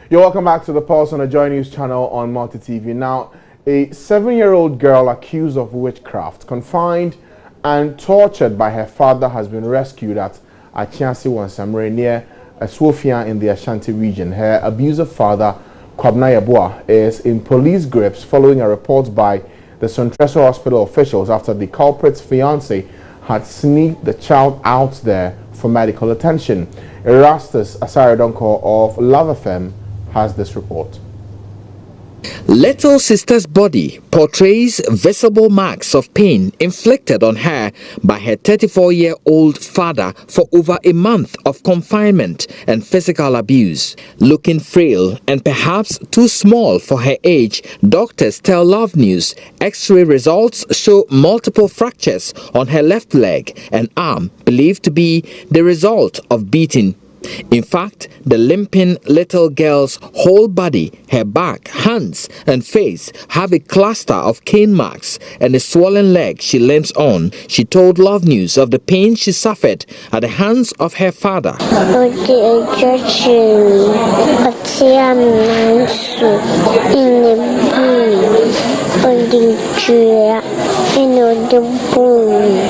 You're welcome back to the Pulse on the Joy News channel on Multi TV. Now, a 7-year-old girl accused of witchcraft, confined and tortured by her father has been rescued at Achiasi Wansamre near Aswofia in the Ashanti region. Her abusive father, Kwabna Yeboah, is in police grips following a report by the Sontreso hospital officials after the culprit's fiancé had sneaked the child out there for medical attention. Erastus Asaredonko of Love FM has this report. Little sister's body portrays visible marks of pain inflicted on her by her 34-year-old father for over a month of confinement and physical abuse. Looking frail and perhaps too small for her age, doctors tell Love News X-ray results show multiple fractures on her left leg and arm, believed to be the result of beating. In fact, the limping little girl's whole body, her back, hands, and face have a cluster of cane marks and a swollen leg she limps on. She told Love News of the pain she suffered at the hands of her father.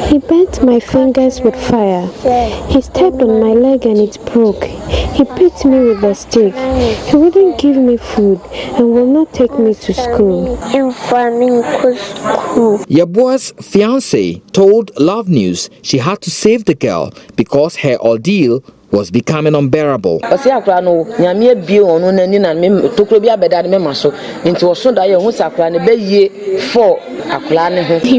He burnt my fingers with fire. He stepped on my leg and it broke. He beat me with a stick. He wouldn't give me food and will not take me to school. Yeboah's fiancé told Love News she had to save the girl because her ordeal was becoming unbearable. He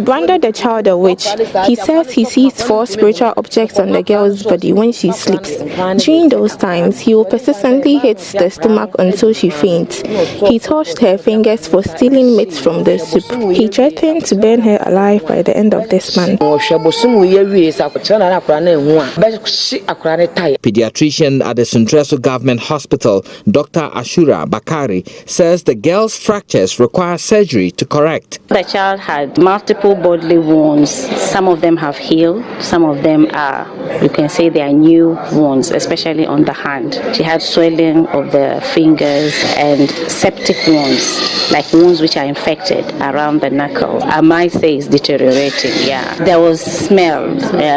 branded the child a witch. He says he sees 4 spiritual objects on the girl's body when she sleeps. During those times, he will persistently hit the stomach until she faints. He touched her fingers for stealing meat from the soup. He threatened to burn her alive by the end of this month. Pediatrician at the Sontreso Government Hospital, Dr. Ashura Bakari, says the girl's fractures require surgery to correct. The child had multiple bodily wounds. Some of them have healed. Some of them are, you can say they are new wounds, especially on the hand. She had swelling of the fingers and septic wounds, like wounds which are infected around the knuckle. I might say it's deteriorating, yeah. There was smell,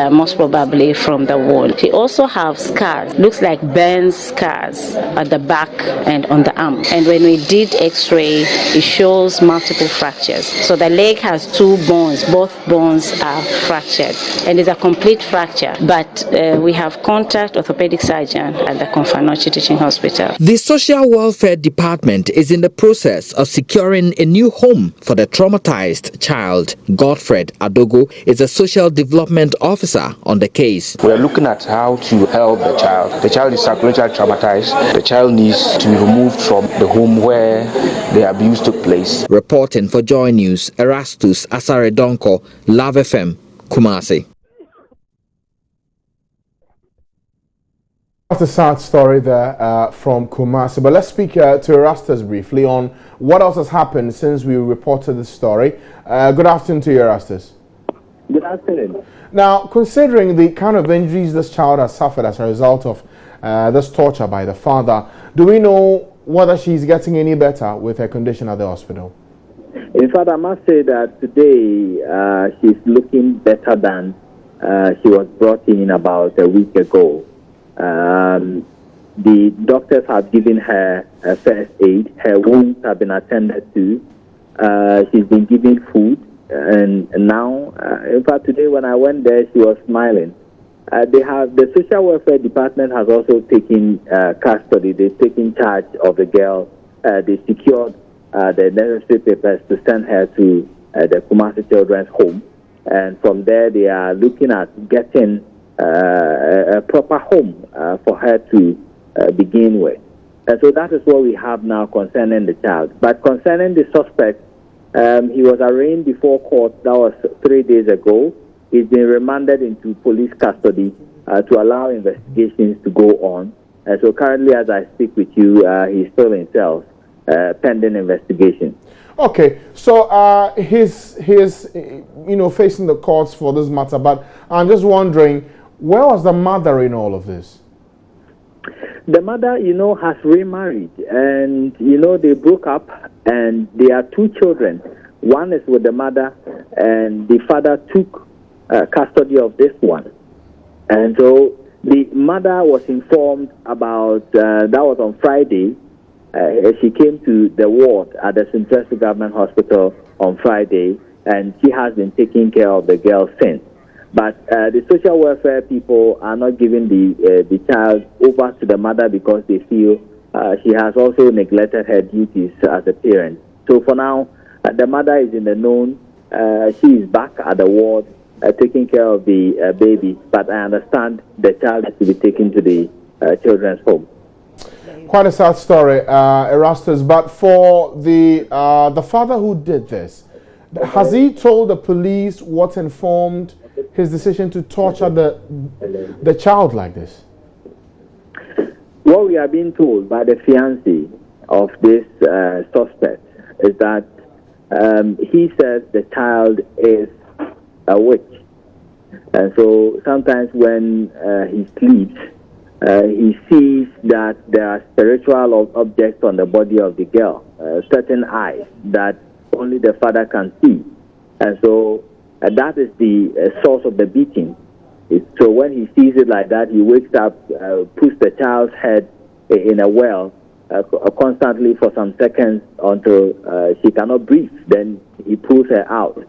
most probably from the wound. She also has scars, looks like burn scars at the back and on the arm. And when we did x-ray, it shows multiple fractures. So the leg has 2 bones, both bones are fractured, and it's a complete fracture. But we have contact orthopedic surgeon at the Konfanochi Teaching Hospital. The Social Welfare Department is in the process of securing a new home for the traumatized child. Godfred Adogo is a social development officer on the case. We are looking at how to help the child. The child is psychologically traumatized. The child needs to be removed from the home where the abuse took place. Reporting for Joy News, Erastus Asaredonko, Love FM, Kumasi. That's a sad story there from Kumasi. But let's speak to Erastus briefly on what else has happened since we reported this story. Good afternoon to you, Erastus. Good afternoon. Now, considering the kind of injuries this child has suffered as a result of this torture by the father, do we know whether she's getting any better with her condition at the hospital? In fact, I must say that today she's looking better than she was brought in about a week ago. The doctors have given her first aid. Her wounds have been attended to. She's been given food. And now, in fact, today when I went there, she was smiling. The social welfare department has also taken custody. They've taken charge of the girl. They secured the necessary papers to send her to the Kumasi Children's Home. And from there, they are looking at getting a proper home for her to begin with. And so that is what we have now concerning the child. But concerning the suspect, he was arraigned before court. That was 3 days ago. He's been remanded into police custody to allow investigations to go on. So currently, as I speak with you, he's still in cells pending investigation. Okay, so he's facing the courts for this matter. But I'm just wondering, where was the mother in all of this? The mother, has remarried, and they broke up, and they are 2 children. One is with the mother, and the father took custody of this one. And so the mother was informed about, that was on Friday. She came to the ward at the Central Government Hospital on Friday, and she has been taking care of the girl since. But the social welfare people are not giving the child over to the mother because they feel she has also neglected her duties as a parent. So for now, the mother is in the known. She is back at the ward taking care of the baby. But I understand the child is to be taken to the children's home. Quite a sad story, Erastus. But for the father who did this, has he told the police what informed his decision to torture the child like this? What we are being told by the fiancé of this suspect is that he says the child is a witch. And so sometimes when he sleeps, he sees that there are spiritual objects on the body of the girl, certain eyes that only the father can see. And so that is the source of the beating. So when he sees it like that, he wakes up, puts the child's head in a well constantly for some seconds until she cannot breathe. Then he pulls her out.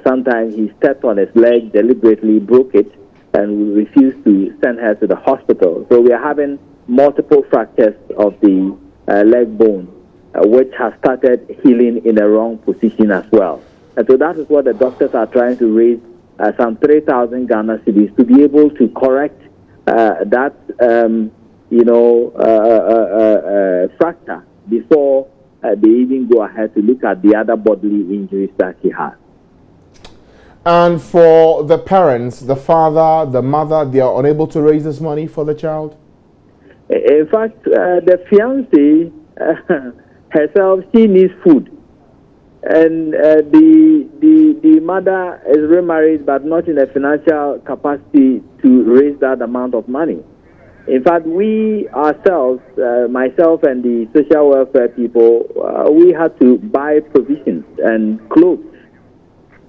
Sometimes he stepped on his leg, deliberately broke it, and refused to send her to the hospital. So we are having multiple fractures of the leg bone, which has started healing in the wrong position as well. And so that is what the doctors are trying to raise some 3,000 Ghana cedis to be able to correct that, fracture before they even go ahead to look at the other bodily injuries that he has. And for the parents, the father, the mother, they are unable to raise this money for the child? In fact, the fiancée herself, she needs food. And the mother is remarried, but not in a financial capacity to raise that amount of money. In fact, we ourselves, myself and the social welfare people, we had to buy provisions and clothes.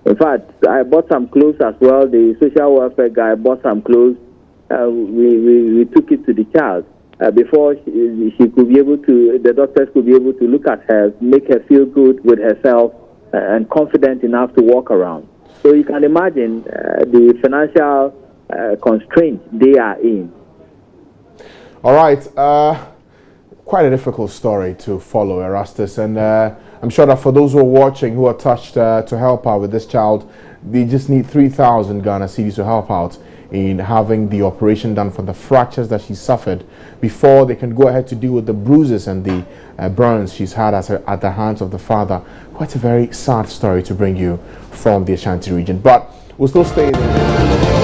In fact, I bought some clothes as well. The social welfare guy bought some clothes. We took it to the child before she could be able to, the doctors could be able to look at her, make her feel good with herself and confident enough to walk around. So you can imagine the financial constraints they are in. All right. Quite a difficult story to follow, Erastus, and I'm sure that for those who are watching who are touched to help out with this child, they just need 3,000 Ghana cedis to help out in having the operation done for the fractures that she suffered before they can go ahead to deal with the bruises and the burns she's had at the hands of the father. Quite a very sad story to bring you from the Ashanti region, but we'll still stay there.